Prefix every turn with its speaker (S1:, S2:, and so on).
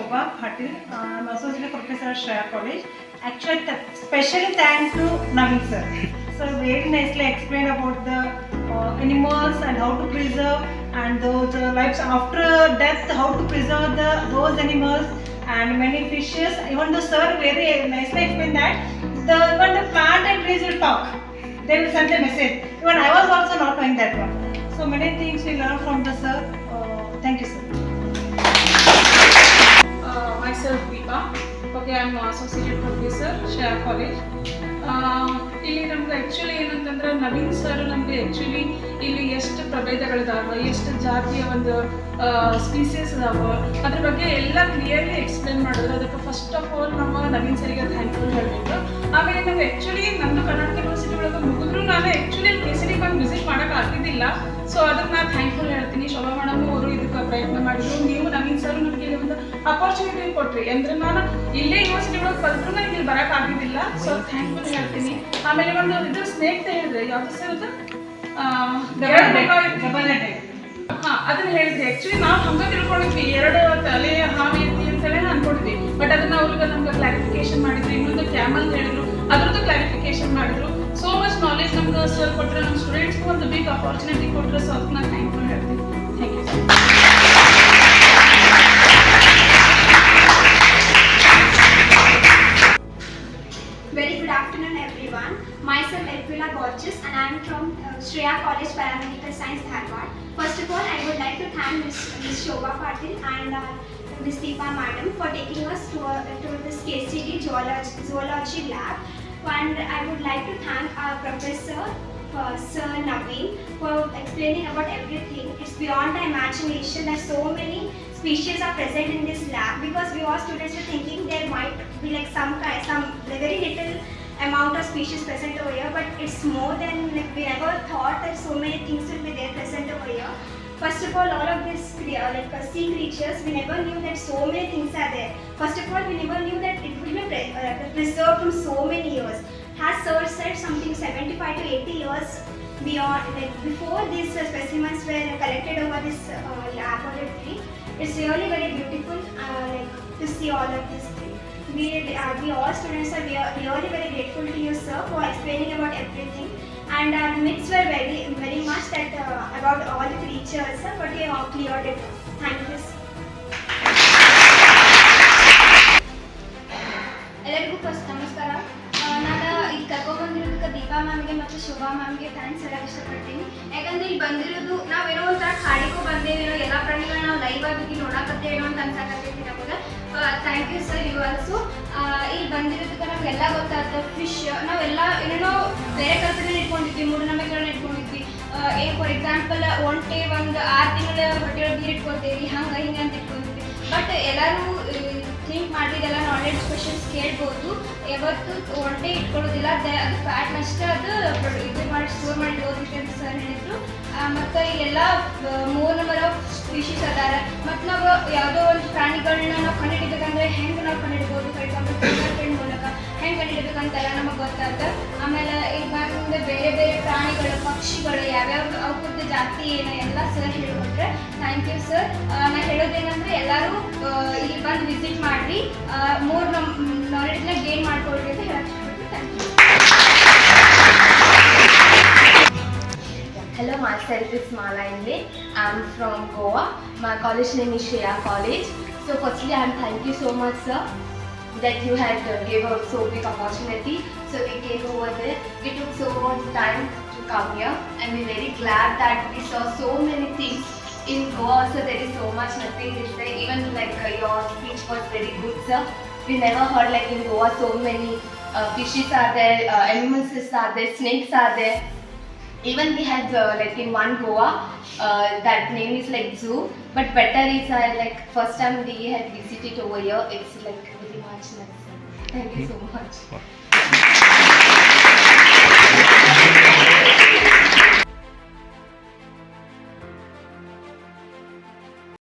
S1: Shobha Patil. I'm Associate Professor at Shreya College. Actually, special thanks to Naveen sir. So very nicely explained about the animals and how to preserve and those lives after death, how to preserve those animals and many fishes. Even the sir very nicely explained that even the plant and trees will talk. They will send a message. Even I was also not knowing that one. So many things we learn from the sir. Thank you, sir.
S2: Myself Deepa. Okay, I am Associate Professor, Shreya College. ಇಲ್ಲಿ ನಮ್ಗೆ actually ಏನಂತಂದ್ರೆ Naveen sir ನಮಗೆ actually ಇಲ್ಲಿ ಎಷ್ಟು ಪ್ರಭೇದಗಳಿದಾವೆ, ಎಷ್ಟು ಜಾತಿಯ ಒಂದು species ಅದಾವೆ, ಅದ್ರ ಬಗ್ಗೆ ಎಲ್ಲ ಕ್ಲಿಯರ್ಲಿ ಎಕ್ಸ್ಪ್ಲೇನ್ ಮಾಡಿದ್ರು. ಅದಕ್ಕೆ ಫಸ್ಟ್ ಆಫ್ ಆಲ್ ನಮ್ಮ ನವೀನ್ ಸರಿಗೆ ಥ್ಯಾಂಕ್ಫುಲ್ ಹೇಳಬೇಕು. ಆಮೇಲೆ ನಾವು ಆ್ಯಕ್ಚುಲಿ ನಂದು ಕರ್ನಾಟಕ ಯೂನಿವರ್ಸಿಟಿ ಒಳಗೆ ಮುಗಿದ್ರು ನಾನು ಆ್ಯಕ್ಚುಲಿ KCD ಬಂದು ವಿಸಿಟ್ ಮಾಡೋಕೆ ಆಗಿದ್ದಿಲ್ಲ. ಸೊ ಅದಕ್ಕೆ ನಾನು ಥ್ಯಾಂಕ್ಫುಲ್ ಹೇಳ್ತೀನಿ. ಶೋಭಾ ಮೇಡಮ್ ಅವರು ಇದಕ್ಕೆ ಪ್ರಯತ್ನ ಮಾಡಿದ್ರು. ನೀವು ನವೀನ್ ಸರ್ ನನಗೆ ಒಂದು ಅಪರ್ಚುನಿಟಿ ಕೊಟ್ರಿ. ಅಂದರೆ ನಾನು ಇಲ್ಲೇ ಯೂನಿವರ್ಸಿಟಿ ಒಳಗೆ ಕಲ್ತ್ರು ನನಗೆ ಇಲ್ಲಿ ಬರೋಕೆ ಆಗಿದ್ದಿಲ್ಲ. ಸೊ ಥ್ಯಾಂಕ್ಫುಲ್ ಹೇಳ್ತೀನಿ. ಆಮೇಲೆ ಒಂದು ಇದು ಸ್ನೇಕ್ ಹೇಳಿದ್ರೆ ಯಾವ್ದು ಸರ್ ಅದು ಅದನ್ನ ಹೇಳಿದ್ರಿ. ಆ್ಯಕ್ಚುಲಿ ನಾವು ಹಂಗೆ ತಿಳ್ಕೊಂಡಿದ್ವಿ, 2 ತಲೆ ಹಾವಿ ಐತಿ ಅಂತಲೇ ಅನ್ಕೊಂಡಿದ್ವಿ. ಬಟ್ ಅದನ್ನ ಅವ್ರಿಗೆ ನಮ್ಗೆ ಕ್ಲಾರಿಫಿಕೇಶನ್ ಮಾಡಿದ್ರು. ಇನ್ನೊಂದು ಕ್ಯಾಮಲ್ ಹೇಳಿದ್ರು, ಅದ್ರದ್ದು ಕ್ಲಾರಿಫಿಕೇಶನ್ ಮಾಡಿದ್ರು. ಸೋ ಮಚ್ ನಾಲೆಜ್ ನಮ್ಗೆ ಸರ್ ಕೊಟ್ಟರೆ, ನಮ್ಮ ಸ್ಟೂಡೆಂಟ್ಸ್ಗೂ ಒಂದು ಬಿಗ್ ಅಪರ್ಚುನಿಟಿ ಕೊಟ್ಟರೆ. ಸೊ ಅದಕ್ಕೆ ನಾನು ಥ್ಯಾಂಕ್ಫುಲ್ ಹೇಳ್ತೀನಿ. Thank you sir.
S3: Very good afternoon, everyone. Myself Edwila Borges, and I am from Shreya College, Biomedical Science, Dharwad. First of all, I would like to thank Ms. Shobha Patil and Ms. Deepa Madam for taking us to this KCD zoology lab. And I would like to thank our professor, Sir Naveen, for explaining about everything. It's beyond the imagination that so many species are present in this lab, because we all students were thinking there might be like some very little amount of species present over here, but it's more than, like, we never thought that so many things will be there present over here. First of all of this sea creatures, we never knew that so many things are there. First of all, we never knew that it would be preserved from so many years. Has sir said something 75 to 80 years beyond, like before these specimens were collected over this laboratory. It's really very beautiful to see all of this thing. We all students are really very grateful to you, sir, for explaining about everything. And our myths were very much that about all the creatures, but you have cleared it. Thank you. ಎಲ್ಲರಿಗೂ first ನಮಸ್ಕಾರ. ನಾನು ಇಲ್ಲಿ ಕರ್ಕೊಂಡ್ಬಂದಿರೋದಕ್ಕೆ ದೀಪಾ ಮ್ಯಾಮ್ಗೆ ಮತ್ತು Shobha ಮ್ಯಾಮ್ಗೆ thanks ಹೇಳಕ್ಕೆ ಇಷ್ಟಪಡ್ತೀನಿ. ಯಾಕಂದರೆ ಇಲ್ಲಿ ಬಂದಿರೋದು ನಾವೇನೋ ಒಂಥರ ಖಾಲಿಗೂ ಬಂದೇವೇನೋ, ಎಲ್ಲ ಪ್ರಾಣಿಗಳನ್ನ ನಾವು ಲೈವ್ ಆಗಿ ನೋಡಕತ್ತೇನೋ ಅಂತ ಅನ್ಸಕತ್ತೈತಿ ನಮಗೆ. Thank you sir. You also ಇಲ್ಲಿ ಬಂದಿರೋದಕ್ಕೆ ನಮಗೆಲ್ಲ ಗೊತ್ತಾಗ್ತದೆ. ಫಿಶ್ ನಾವೆಲ್ಲ ಏನೇನೋ ಬೇರೆ ಕಲ್ಪನೆ ಇಟ್ಕೊಂಡಿದ್ವಿ, ಮೂಢನಂಬಿಕೆಗಳನ್ನ ಇಟ್ಕೊಂಡಿದ್ವಿ. ಫಾರ್ ಎಕ್ಸಾಂಪಲ್ ಒಂಟೆ ಒಂದು 6 ತಿಂಗಳ ಹೊಟ್ಟೆಯೊಳಗೆ ನೀರು ಇಟ್ಕೊಳ್ತೇವೆ, ಹಂಗೆ ಹಿಂಗೆ ಅಂತ ಇಟ್ಕೊಂಡಿದ್ವಿ. ಬಟ್ ಎಲ್ಲರೂ ಥಿಂಕ್ ಮಾಡಿದೆಲ್ಲ ನಾಲೆಡ್ಜ್ ಕ್ವೆಶನ್ಸ್ ಕೇಳ್ಬೋದು. ಯಾವತ್ತು ಒಂಟೆ ಇಟ್ಕೊಳ್ಳೋದಿಲ್ಲ, ಅದು ಫ್ಯಾಟ್ನಷ್ಟೇ ಅದು ಇದು ಮಾಡಿ ಸ್ಟೋರ್ ಮಾಡಿ ಓದಿದೆ ಅಂತ ಸರ್ ಹೇಳಿದರು. ಮತ್ತು ಇಲ್ಲೆಲ್ಲ 3 ನಂಬರ್ ಆಫ್ ಸ್ಪೀಶೀಸ್ ಅದಾರೆ. ಮತ್ತು ನಾವು ಯಾವುದೋ ಒಂದು ಪ್ರಾಣಿಗಳನ್ನ ನಾವು ಕಂಡುಹಿಡಿಬೇಕಂದ್ರೆ ಹೆಂಗೆ ನಾವು ಕಂಡುಹಿಡ್ಬೋದು, ಫಾರ್ ಎಕ್ಸಾಂಪಲ್ ಫಿಂಗರ್ ಪ್ರಿಂಟ್ ಮೂಲಕ ಹೆಂಗೆ ಕಂಡುಹಿಡ್ಬೇಕಂತೆಲ್ಲ ನಮಗೆ ಗೊತ್ತಾಗುತ್ತೆ. ಆಮೇಲೆ ಈಗ ಮುಂದೆ ಬೇರೆ ಬೇರೆ ಪ್ರಾಣಿಗಳು, ಪಕ್ಷಿಗಳು ಯಾವ್ಯಾವ ಅವಕ್ಕದ್ದು ಜಾತಿ ಏನೋ ಎಲ್ಲ ಸರ್ ಹೇಳಿಕೊಟ್ರೆ. Thank you sir. ನಾನು ಹೇಳೋದೇನಂದರೆ ಎಲ್ಲರೂ ಇಲ್ಲಿ ಬಂದು ವಿಸಿಟ್ ಮಾಡಿ ಮೋರ್ ನಾಲೆಡ್ಜ್ನ ಗೇನ್ ಮಾಡ್ಕೊಳ್ರಿ ಅಂತ ಹೇಳಕ್ಕೆ ಇಷ್ಟಪಡ್ತೀನಿ. Thank you.
S4: Hello, myself is Mala Inle. I'm from Goa. My college name is Shreya College. So firstly, thank you so much, sir, that you had gave us so big opportunity. So we came over there. We took so much time to come here, and we're very glad that we saw so many things. In Goa also there is so much nothing to say. Even like your speech was very good, sir. We never heard like in Goa so many fishes are there, animals are there, snakes are there. Even we had like in one Goa, that name is like zoo, but better is like first time we had visited over here. It's like very much nice. Thank you so much.